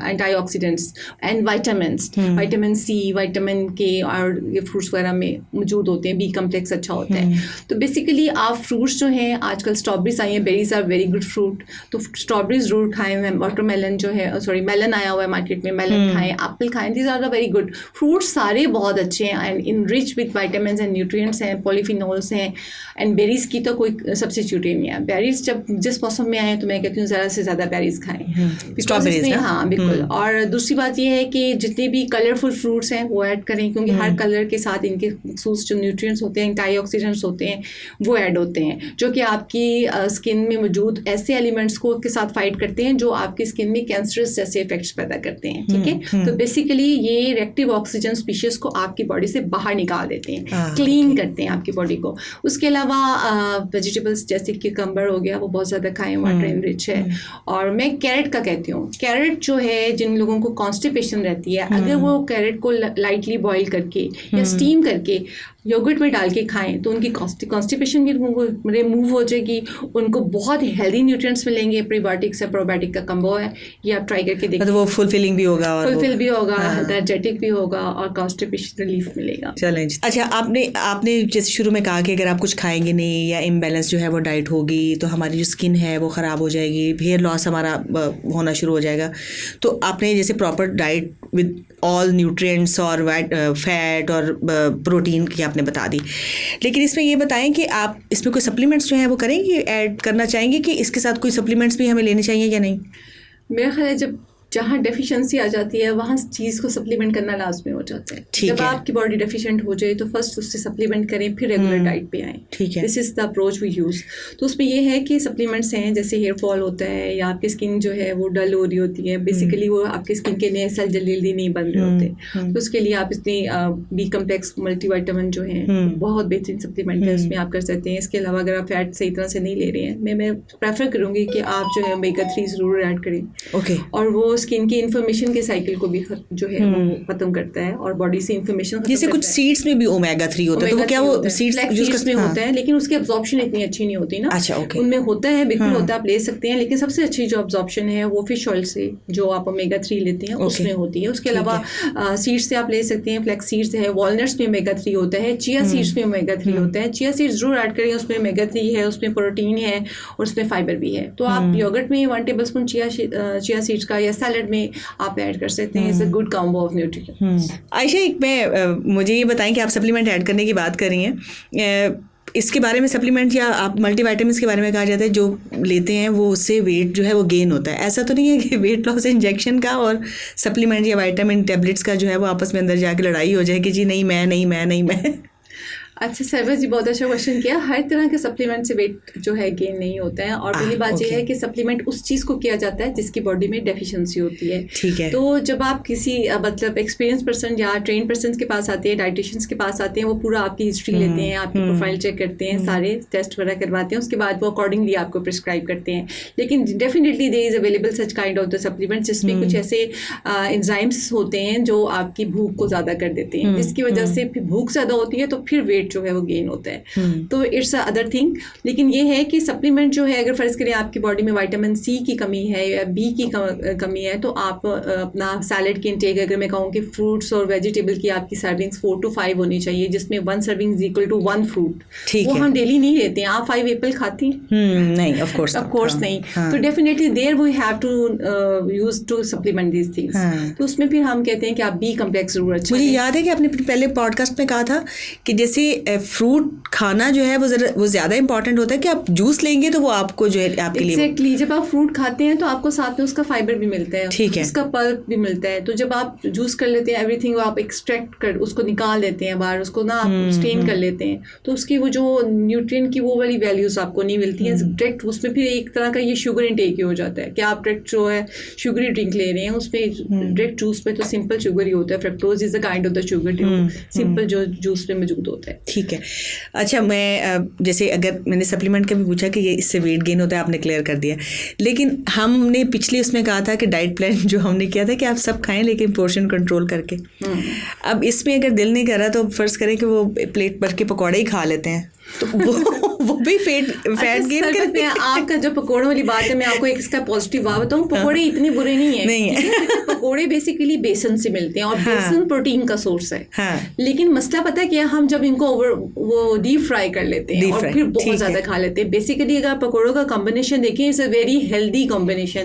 antioxidants and vitamins. Vitamin C, vitamin K और ये फ्रूट्स वगैरह में मौजूद होते हैं। बी कम्प्लेक्स अच्छा होता है। तो बेसिकली आप फ्रूट्स जो हैं, आजकल स्ट्रॉबेरीज आई हैं, berries are very good fruit, तो स्ट्रॉबेरीज जरूर खाएं। वाटरमेलन जो है, सॉरी मेलन आया हुआ है मार्केट में, मेलन खाएं, एप्पल खाएं, these are the very good fruits. सारे बहुत अच्छे हैं and in rich with vitamins and nutrients हैं, पॉलीफिनोल्स हैं। एंड बेरीज की तो कोई सब्स्टिट्यूट ही नहीं है। बेरीज जब जिस मौसम में आए तो मैं कहती हूँ ज़्यादा से ज़्यादा बेरीज खाएं, स्ट्रॉबेरीज। हाँ बिल्कुल। और दूसरी बात यह है कि जितने भी कलरफुल फ्रूट्स हैं वो ऐड करें, क्योंकि हर कलर के साथ इनके मखसूस जो न्यूट्रिएंट्स होते हैं, एंटीऑक्सीडेंट्स होते हैं, वो ऐड होते हैं, जो कि आपकी स्किन में मौजूद ऐसे एलिमेंट्स को के साथ फाइट करते हैं जो आपकी स्किन में कैंसरस जैसे इफेक्ट्स पैदा करते हैं। ठीक है। तो बेसिकली ये रिएक्टिव ऑक्सीजन स्पीशीज को आपकी बॉडी से बाहर निकाल देते हैं, क्लीन करते हैं आपकी बॉडी को। उसके अलावा वेजिटेबल्स जैसे क्यूकम्बर हो गया, वो बहुत ज़्यादा खाएं, वाटर इनरिच है। और मैं कैरेट का कहती हूँ, कैरेट जो है, जिन लोगों को कॉन्स्टिपेशन रहती है, अगर वो कैरेट को लाइटली बॉईल करके या स्टीम करके योगर्ट में डाल के खाएं तो उनकी कॉन्स्टिपेशन भी रिमूव हो जाएगी, उनको बहुत हेल्दी न्यूट्रिएंट्स मिलेंगे। प्रीबायोटिक्स है, प्रोबायोटिक का कम्बो है, ये आप ट्राई करके देखिए। तो वो फुलफिलिंग भी होगा, और फुलफिल भी होगा, एनर्जेटिक भी होगा, और कॉन्स्टिपेशन रिलीफ मिलेगा। चलें। अच्छा, आपने जैसे शुरू में कहा कि अगर आप कुछ खाएंगे नहीं या इम्बैलेंस जो है वो डाइट होगी तो हमारी जो स्किन है वो ख़राब हो जाएगी, हेयर लॉस हमारा होना शुरू हो जाएगा। तो आपने जैसे proper diet with all nutrients और फैट और प्रोटीन की आपने बता दी, लेकिन इसमें ये बताएं कि आप इसमें कोई सप्लीमेंट्स जो हैं वो करेंगे, ऐड करना चाहेंगे कि इसके साथ कोई सप्लीमेंट्स भी हमें लेने चाहिए या नहीं? मेरा ख्याल है जब जहाँ डेफिशिएंसी आ जाती है वहाँ चीज़ को सप्लीमेंट करना लाजमी हो जाता है। जब आपकी बॉडी डेफिशिएंट हो जाए तो फर्स्ट उससे सप्लीमेंट करें, फिर रेगुलर डाइट पे आएँ। ठीक है। This is the approach we use. तो उसमें ये है कि सप्लीमेंट्स हैं, जैसे हेयर फॉल होता है या आपकी स्किन जो है वो डल हो रही होती है, बेसिकली वो आपकी स्किन के नए सेल जल्दी नहीं बन रहे होते, तो उसके लिए आप इतनी बी कम्प्लेक्स मल्टीविटामिन जो है बहुत बेहतरीन सप्लीमेंट है, उसमें आप कर सकते हैं। इसके अलावा अगर आप फैट सही तरह से नहीं ले रहे हैं, मैं प्रेफर करूँगी कि आप जो है ओमेगा 3 ज़रूर ऐड करें। ओके। और वो स्किन की इन्फॉर्मेशन के साइकिल को भी जो है वो खत्म करता है और बॉडी से इन्फॉर्मेशन जैसे कुछ सीड्स में भी ओमेगा 3 होता है, तो क्या वो सीड्स में होता है, लेकिन उसकी अब्जॉर्प्शन इतनी अच्छी नहीं होती ना। अच्छा, ओके। उनमें होता है, बिल्कुल होता है, आप ले सकते हैं, लेकिन सबसे अच्छी जो अब्जॉर्प्शन है वो फिश ऑयल से जो आप ओमेगा 3 लेते हैं उसमें होती है। उसके अलावा सीड्स से आप ले सकते हैं, फ्लैक्स सीड्स है, वॉलनट्स में ओमेगा 3 होता है, चिया सीड्स में ओमेगा 3 होता है। चिया सीड्स जरूर ऐड करें, उसमें ओमेगा 3 है, उसमें प्रोटीन है और उसमें फाइबर भी है। तो आप योगर्ट में 1 टेबलस्पून चिया सीड्स का या सैलड में आप ऐड कर सकते हैं। It's a good combo of nutrients. Ayesha, मुझे ये बताएं कि आप सप्लीमेंट ऐड करने की बात कर रही हैं, इसके बारे में सप्लीमेंट या आप मल्टीविटामिन्स के बारे में कहा जाता है जो लेते हैं वो उससे वेट जो है वो गेन होता है। ऐसा तो नहीं है कि वेट लॉस इंजेक्शन का और सप्लीमेंट या विटामिन टैबलेट्स का जो है वो आपस में अंदर जाके लड़ाई हो जाए कि जी नहीं मैं। अच्छा सरवर जी, बहुत अच्छा क्वेश्चन किया। हर तरह के सप्लीमेंट से वेट जो है गेन नहीं होता है, और पहली बात यह है कि सप्लीमेंट उस चीज़ को किया जाता है जिसकी बॉडी में डेफिशिएंसी होती है। ठीक है। तो जब आप किसी मतलब एक्सपीरियंस पर्सन या ट्रेन पर्सन के पास आते हैं, डाइटिशियंस के पास आते हैं, वो पूरा आपकी हिस्ट्री लेते हैं, आपकी प्रोफाइल चेक करते हैं, सारे टेस्ट वगैरह करवाते हैं, उसके बाद वो अकॉर्डिंगली आपको प्रिस्क्राइब करते हैं। लेकिन definitely there is available such kind of the supplement जिसमें कुछ ऐसे एंजाइम्स होते हैं जो आपकी भूख को ज़्यादा कर देते हैं, जिसकी वजह से फिर भूख ज़्यादा होती है तो फिर वेट जो है वो गेन होता है। तो इट्स अदर थिंग। लेकिन ये है कि सप्लीमेंट जो है, अगर फर्ज करें आपकी बॉडी में विटामिन सी की कमी है या बी की कमी है, तो आप अपना सैलेड की इंटेक, अगर मैं कहूँ कि फ्रूट्स और वेजिटेबल की आपकी सर्विंग्स 4 to 5 होनी चाहिए, जिसमें 1 serving is equal to 1 fruit. वो हम डेली नहीं लेते हैं। आप 5 एप्पल खाती नहीं? ऑफ कोर्स नहीं। तो definitely there we have to use to supplement these things. तो उसमें फिर हम कहते हैं कि आप बी कम्प्लेक्स जरूर अच्छा। मुझे याद है कि आपने पहले पॉडकास्ट में कहा था कि जैसे फ्रूट खाना जो है वो ज़्यादा इंपॉर्टेंट होता है कि आप जूस लेंगे तो वो आपको जो है आपके लिए एक्जैक्टली जब आप फ्रूट खाते हैं तो आपको साथ में उसका फाइबर भी मिलता है, ठीक है, उसका पल्प भी मिलता है। तो जब आप जूस कर लेते हैं एवरीथिंग, आप एक्सट्रैक्ट कर उसको निकाल देते हैं बाहर, उसको ना आप स्टेन कर लेते हैं, तो उसकी वो जो न्यूट्रिएंट की वो वाली वैल्यूज आपको नहीं मिलती हैं डायरेक्ट। उसमें फिर एक तरह का ये शुगर इनटेक ही हो जाता है कि आप डायरेक्ट जो है शुगरी ड्रिंक ले रहे हैं, उसमें डायरेक्ट जूस में तो सिंपल शुगर ही होता है, fructose is a kind of the sugar simple जो जूस में मौजूद होता है। ठीक है। अच्छा, मैं जैसे अगर मैंने सप्लीमेंट का भी पूछा कि ये इससे वेट गेन होता है, आपने क्लियर कर दिया, लेकिन हमने पिछले उसमें कहा था कि डाइट प्लान जो हमने किया था कि आप सब खाएं लेकिन पोर्शन कंट्रोल करके। अब इसमें अगर दिल नहीं कर रहा तो फर्ज करें कि वो प्लेट भर के पकौड़े ही खा लेते हैं, तो वो भी फैट गेन करते हैं। आपका जो पकोड़ों वाली बात है, मैं आपको एक इसका पॉजिटिव बात बताऊं, पकोड़े इतने बुरे नहीं है। पकोड़े बेसिकली बेसन से मिलते हैं और बेसन प्रोटीन का सोर्स है। लेकिन मसला पता है क्या, हम जब इनको वो डीप फ्राई कर लेते हैं और फिर बहुत ज्यादा खा लेते हैं। बेसिकली अगर पकोड़ों का कॉम्बिनेशन देखें, it's a very healthy combination.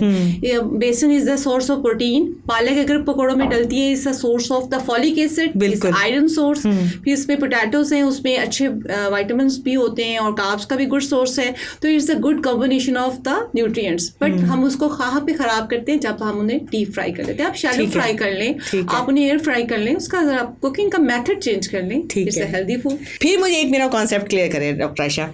Besan is the source of protein, पालक अगर पकोड़ों में डलती है is the source of the folic acid, iron source. फिर इसमें पोटैटोस हैं, उसमें अच्छे वाइटामिन भी होते हैं और कार्ब्स का भी गुड सोर्स है। तो it's a good combination of the nutrients. But हम उसको कहाँ पे खराब करते हैं, जब हम उन्हें डीप फ्राई कर लेते हैं। आप शैलो फ्राई कर लें, आप उन्हें एयर फ्राई कर लें, उसका जरा कुकिंग का मेथड चेंज कर लें, इट्स अ हेल्दी फूड। फिर मुझे एक मेरा कॉन्सेप्ट क्लियर करें डॉक्टर आयशा,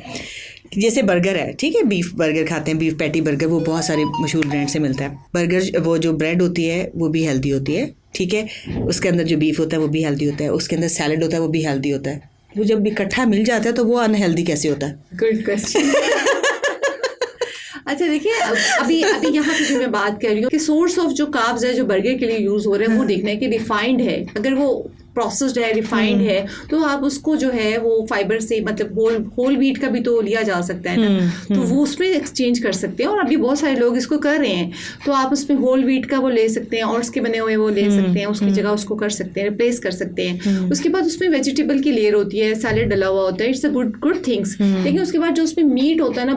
जैसे बर्गर है, ठीक है, बीफ बर्गर खाते हैं, बीफ पैटी बर्गर, वो बहुत सारे मशहूर ब्रांड से मिलता है। बर्गर वो जो ब्रेड होती है वो भी हेल्दी होती है, ठीक है, उसके अंदर जो बीफ होता है वो भी हेल्दी होता है, उसके अंदर सैलड होता है वो भी हेल्दी होता है। वो जब इकट्ठा मिल जाता है तो वो अनहेल्दी कैसे होता है? Good question. अच्छा देखिए, अभी यहाँ पे जो मैं बात कर रही हूँ कि सोर्स ऑफ जो कार्ब्स है जो बर्गर के लिए यूज हो रहे हैं, वो देखना है कि रिफाइंड है। अगर वो प्रोसेस्ड है, रिफाइंड है, तो आप उसको जो है वो फाइबर से, मतलब होल व्हीट का भी तो लिया जा सकता है ना, तो वो उसमें एक्सचेंज कर सकते हैं। और अभी बहुत सारे लोग इसको कर रहे हैं, तो आप उसमें होल व्हीट का वो ले सकते हैं और उसके बने हुए वो ले सकते हैं, उसकी जगह उसको कर सकते हैं, रिप्लेस कर सकते हैं। उसके बाद उसमें वेजिटेबल की लेयर होती है, सैलेड डला हुआ होता है, इट्स अ गुड थिंग्स। लेकिन उसके बाद जो उसमें मीट होता है ना,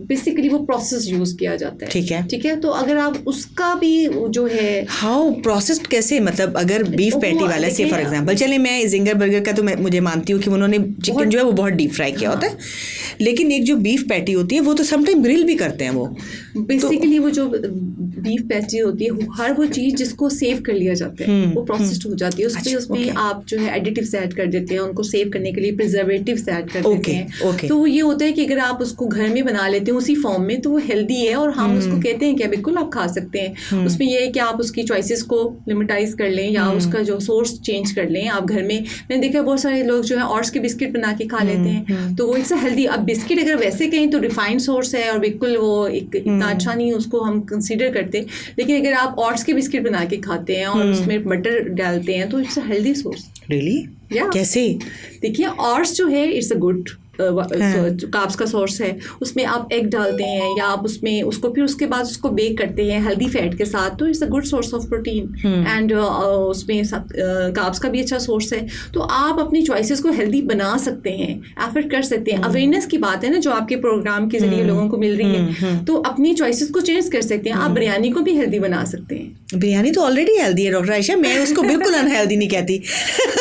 बेसिकली वो प्रोसेस यूज किया जाता है। ठीक है, तो अगर आप उसका भी जो है हाउ प्रोसेस्ड कैसे, मतलब अगर बीफ पैटी वाला से फॉर एग्जांपल, चले मैं जिंगर बर्गर का तो मुझे मानती हूँ कि उन्होंने चिकन जो है वो बहुत डीप फ्राई किया होता है, लेकिन एक जो बीफ पैटी होती है वो तो समटाइम ग्रिल भी करते हैं। वो बेसिकली वो जो बीफ पैटी होती है, हर वो चीज जिसको सेव कर लिया जाता है वो प्रोसेस्ड हो जाती है। उसमें आप जो है एडिटिव्स ऐड कर देते हैं, उनको सेव करने के लिए प्रिजर्वेटिव्स ऐड कर देते हैं। तो वो ये होता है कि अगर आप उसको घर में बना लेते हैं उसी फॉर्म में, तो वो हेल्दी है और हम उसको कहते हैं कि बिल्कुल आप खा सकते हैं। उसमें ये है कि आप उसकी चॉइसेस को लिमिटाइज कर लें या उसका जो सोर्स चेंज कर लें। आप घर में, मैंने देखा बहुत सारे लोग जो है ऑट्स के बिस्किट बना के खा लेते हैं, तो वो इट्स हेल्दी। अब बिस्किट अगर वैसे कहें तो रिफाइंड सोर्स है और बिल्कुल वो इतना अच्छा नहीं, उसको हम कंसीडर करते। लेकिन अगर आप ऑट्स के बिस्किट बना के खाते हैं और उसमें बटर डालते हैं, तो it's a healthy source. Really? कैसे? देखिए, ऑट्स जो है इट्स अ गुड कार्ब्स का सोर्स है। उसमें आप एग डालते हैं या आप उसमें उसको फिर उसके बाद उसको बेक करते हैं हेल्दी फैट के साथ, तो it's a good source of protein and उसमें कार्ब्स का भी अच्छा सोर्स है। तो आप अपनी चॉइसेस को हेल्दी बना सकते हैं, एफर्ट कर सकते हैं। अवेयरनेस की बात है ना जो आपके प्रोग्राम के जरिए लोगों को मिल रही है, तो अपनी चॉइसेस को चेंज कर सकते हैं। आप बिरयानी को भी हेल्दी बना सकते हैं। बिरयानी तो ऑलरेडी हेल्दी है डॉक्टर आयशा, मैं उसको बिल्कुल अनहेल्दी नहीं कहती।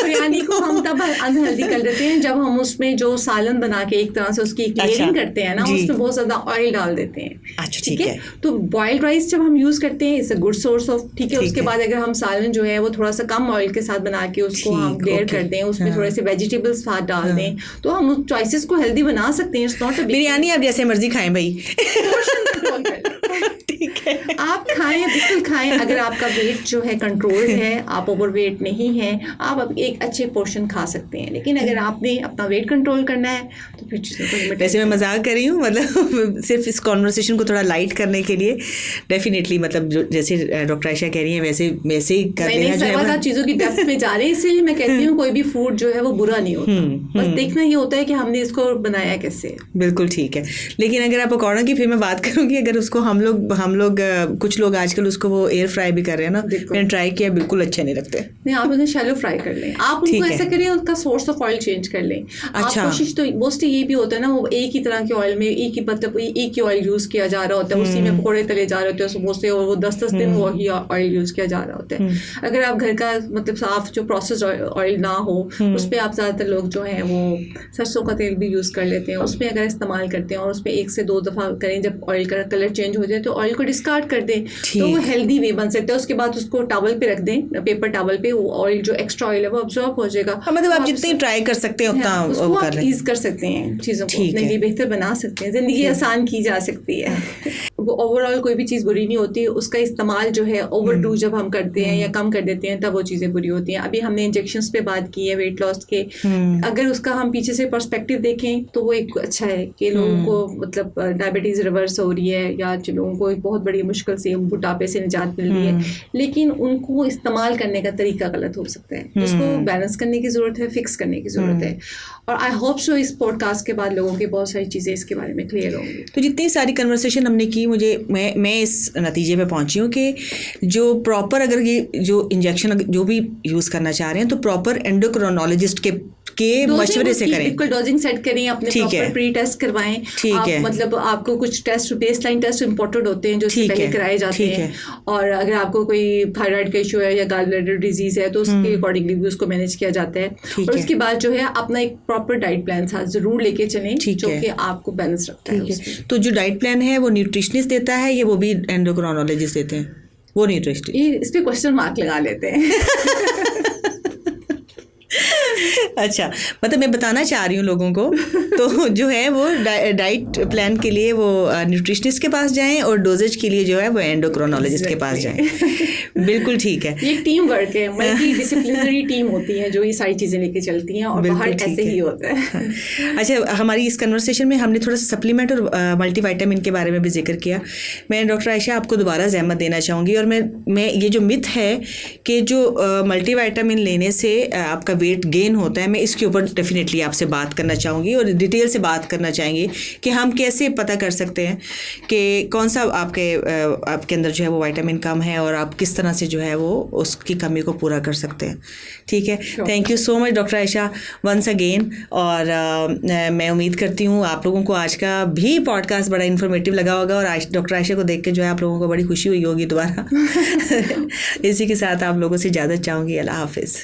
बिरयानी को हम तब अनहेल्दी कर देते हैं जब हम उसमें जो सालन बना के एक तरह से उसकी लेयरिंग करते हैं ना, उसमें बहुत ज्यादा ऑयल डाल देते हैं। अच्छा, ठीक है। तो बॉइल्ड राइस जब हम यूज करते हैं, it's a good source of, ठीक है। उसके बाद अगर हम सालन जो है वो थोड़ा सा कम ऑयल के साथ बना के उसको हम लेयर कर दें, उसमें थोड़े से वेजिटेबल्स साथ डाल दें, तो हम उस चॉइसेस को हेल्दी बना सकते हैं। इट्स नॉट अ बिरयानी आप जैसे मर्जी खाएं भाई, ठीक है, आप खाएं, बिल्कुल खाएं। अगर आपका वेट जो है कंट्रोल है, आप ओवर वेट नहीं है, आप एक अच्छे पोर्शन खा सकते हैं। लेकिन अगर आपने अपना वेट कंट्रोल करना है तो फिर वैसे मैं मजाक कर रही हूँ, मतलब सिर्फ इस कॉन्वर्सेशन को थोड़ा लाइट करने के लिए। डेफिनेटली मतलब जो जैसे डॉक्टर आयशा कह रही हैं वैसे ही कर रहे हैं, चीज़ों की डेप्थ में जा रहे हैं। इसलिए मैं कहती हूँ कोई भी फूड जो है वो बुरा नहीं होता, बस देखना ये होता है कि हमने इसको बनाया कैसे। बिल्कुल ठीक है। लेकिन अगर आप पकौड़ों की फिर मैं बात करूँगी, अगर उसको हम लोग कुछ लोग आजकल उसको वो एयर फ्राई भी कर रहे हैं ना, मैंने ट्राई किया, बिल्कुल अच्छे नहीं लगते। नहीं, आप उन्हें शैलो फ्राई कर लें, आप उनको ऐसा करें, उनका सोर्स ऑफ ऑयल चेंज कर लें। आप कोशिश तो मोस्टली ये भी होता है ना, वो एक ही तरह के ऑयल में एक ही ऑयल यूज़ किया जा रहा होता है, उसी में पकौड़े तले जा रहे होते हैं समोसे, और वो 10-10 दिन वही ऑयल यूज़ किया जा रहा होता है। अगर आप घर का मतलब साफ जो प्रोसेस ऑयल ना हो, उस पर आप ज़्यादातर लोग जो हैं वो सरसों का तेल भी यूज़ कर लेते हैं, उसमें अगर इस्तेमाल करते हैं और उसमें 1 से 2 दफ़ा करें, जब ऑयल का कलर चेंज हो जाए तो ऑयल को डिस्कार्ड कर दें, तो वो हेल्दी वे बन सकता है। उसके बाद उसको टॉवल पे रख दें, पेपर टॉवल पे, वो ऑयल जो एक्स्ट्रा ऑयल है वो अब्जॉर्ब हो जाएगा। मतलब आप जितनी ट्राई कर सकते हैं उतना उसको आप ईज कर सकते हैं, चीज़ों को अपने लिए बेहतर बना सकते हैं, ज़िंदगी आसान की जा सकती है। वो ओवरऑल कोई भी चीज़ बुरी नहीं होती, उसका इस्तेमाल जो है ओवरडू जब हम करते हैं या कम कर देते हैं तब वो चीज़ें बुरी होती हैं। अभी हमने इंजेक्शंस पे बात की है वेट लॉस के, अगर उसका हम पीछे से पर्सपेक्टिव देखें तो वो एक अच्छा है कि लोगों को मतलब डायबिटीज़ रिवर्स हो रही है, या लोगों को एक बहुत बड़ी मुश्किल से बुढ़ापे से निजात मिल रही है, लेकिन उनको इस्तेमाल करने का तरीका गलत हो सकता है, उसको बैलेंस करने की ज़रूरत है, फिक्स करने की ज़रूरत है। और आई होप सो इस पॉडकास्ट के बाद लोगों की बहुत सारी चीज़ें इसके बारे में क्लियर होंगी। तो जितनी सारी कन्वर्सेशन हमने की, मैं इस नतीजे पे पहुंची हूँ कि जो प्रॉपर, अगर ये जो इंजेक्शन जो भी यूज़ करना चाह रहे हैं तो प्रॉपर एंडोक्रोनोलॉजिस्ट के मशवरे से करें, बिल्कुल डोजिंग सेट करें, अपने प्रॉपर प्री टेस्ट करवाएं। ठीक है, मतलब आपको कुछ टेस्ट, बेसलाइन टेस्ट इंपॉर्टेंट होते हैं जो इससे पहले कराए जाते हैं, और अगर आपको कोई थायराइड का इशू है या गॉल ब्लैडर डिजीज है तो उसके अकॉर्डिंगली भी उसको मैनेज किया जाता है। और उसके बाद जो है अपना एक प्रॉपर डाइट प्लान साथ जरूर लेके चलें जो कि आपको बैलेंस रखता है। तो जो डाइट प्लान है वो न्यूट्रिशनिस्ट देता है या वो भी एंडोक्रोनोलॉजिस्ट देते हैं? वो न्यूट्रिशनिस्ट, ये इस पे क्वेश्चन मार्क लगा लेते हैं। अच्छा, मतलब मैं बताना चाह रही हूँ लोगों को, तो जो है वो डाइट प्लान के लिए वो न्यूट्रिशनिस्ट के पास जाएं, और डोजेज के लिए जो है वो एंडोक्रोनोलॉजिस्ट के पास जाएं। बिल्कुल ठीक है, ये टीम वर्क है, मल्टी डिसिप्लिनरी टीम होती है जो ये सारी चीज़ें लेके चलती हैं, और बाहर ऐसे ही होता है। अच्छा, हमारी इस कन्वर्सेशन में हमने थोड़ा सा सप्लीमेंट और मल्टीविटामिन के बारे में भी जिक्र किया। मैं डॉक्टर आयशा आपको दोबारा ज़हमत देना चाहूँगी, और मैं ये जो मिथ है कि जो मल्टीविटामिन लेने से आपका वेट गेन होता है, मैं इसके ऊपर डेफिनेटली आपसे बात करना चाहूँगी और डिटेल से बात करना चाहेंगे कि हम कैसे पता कर सकते हैं कि कौन सा आपके अंदर जो है वो विटामिन कम है, और आप किस तरह से जो है वो उसकी कमी को पूरा कर सकते हैं। ठीक है, thank you so much doctor Ayesha once again. और मैं उम्मीद करती हूँ आप लोगों को आज का भी पॉडकास्ट बड़ा इन्फॉर्मेटिव लगा होगा, और डॉक्टर आयशा को देख के जो है आप लोगों को बड़ी खुशी हुई होगी दोबारा। इसी के साथ आप लोगों से इजाज़त चाहूँगी। अल्लाह हाफिज़।